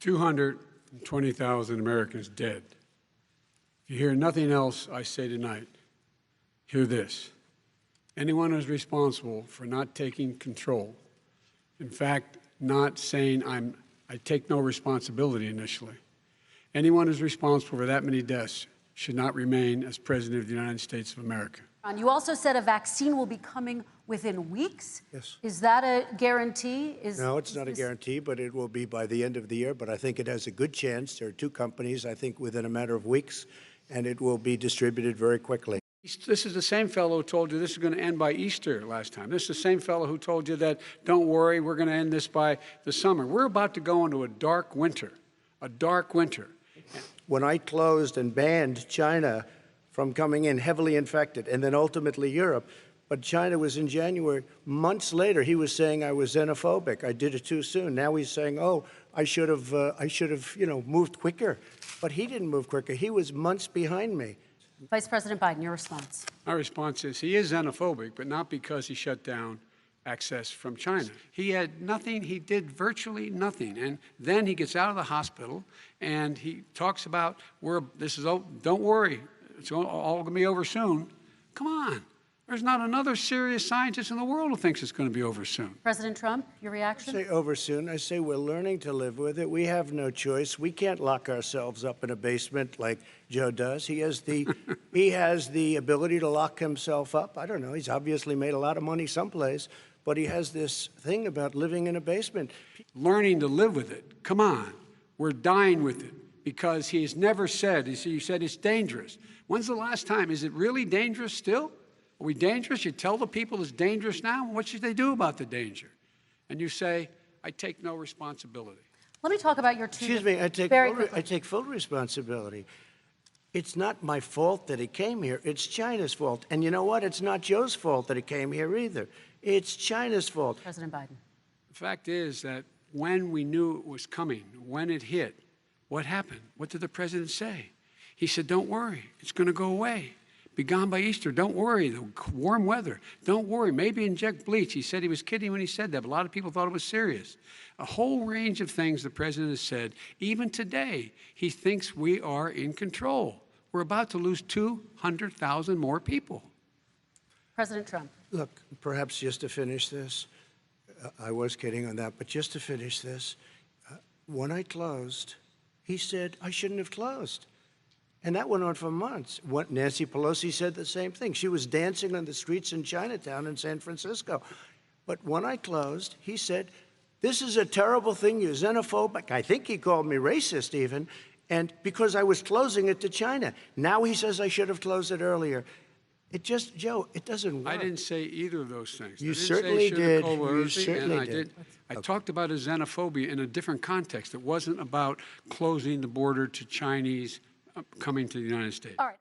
220,000 Americans dead. If you hear nothing else I say tonight, hear this. Anyone who's responsible for not taking control, in fact, not saying I take no responsibility initially, anyone who's responsible for that many deaths should not remain as President of the United States of America. You also said a vaccine will be coming within weeks. Yes. Is that a guarantee? No, it's not a guarantee, but it will be by the end of the year. But I think it has a good chance. There are two companies, I think, within a matter of weeks, and it will be distributed very quickly. This is the same fellow who told you this is going to end by Easter last time. This is the same fellow who told you that, don't worry, we're going to end this by the summer. We're about to go into a dark winter, a dark winter. When I closed and banned China from coming in heavily infected, and then ultimately Europe, but China was in January. Months later, he was saying I was xenophobic. I did it too soon. Now he's saying, oh, I should have, moved quicker. But he didn't move quicker. He was months behind me. Vice President Biden, your response. My response is he is xenophobic, but not because he shut down access from China. He had nothing, he did virtually nothing. And then he gets out of the hospital and he talks about, don't worry, it's all going to be over soon. Come on. There's not another serious scientist in the world who thinks it's going to be over soon. President Trump, your reaction? I say over soon. I say we're learning to live with it. We have no choice. We can't lock ourselves up in a basement like Joe does. He has the ability to lock himself up. I don't know. He's obviously made a lot of money someplace, but he has this thing about living in a basement. Learning to live with it. Come on. We're dying with it because he has never said, you said it's dangerous. When's the last time? Is it really dangerous still? Are we dangerous? You tell the people it's dangerous now? What should they do about the danger? And you say, I take no responsibility. Let me talk about your two. Excuse me, I take full responsibility. It's not my fault that he came here. It's China's fault. And you know what? It's not Joe's fault that he came here either. It's China's fault. President Biden. The fact is that when we knew it was coming, when it hit, what happened? What did the president say? He said, don't worry, it's going to go away. Be gone by Easter. Don't worry, the warm weather. Don't worry, maybe inject bleach. He said he was kidding when he said that, but a lot of people thought it was serious. A whole range of things the president has said. Even today, he thinks we are in control. We're about to lose 200,000 more people. President Trump. Look, perhaps just to finish this, I was kidding on that, but just to finish this, when I closed, he said I shouldn't have closed. And that went on for months. Nancy Pelosi said the same thing. She was dancing on the streets in Chinatown in San Francisco. But when I closed, he said, this is a terrible thing, you're xenophobic. I think he called me racist even, and because I was closing it to China. Now he says I should have closed it earlier. It just, Joe, it doesn't work. I didn't say either of those things. You certainly did. You certainly did. I talked about his xenophobia in a different context. It wasn't about closing the border to Chinese coming to the United States. All right.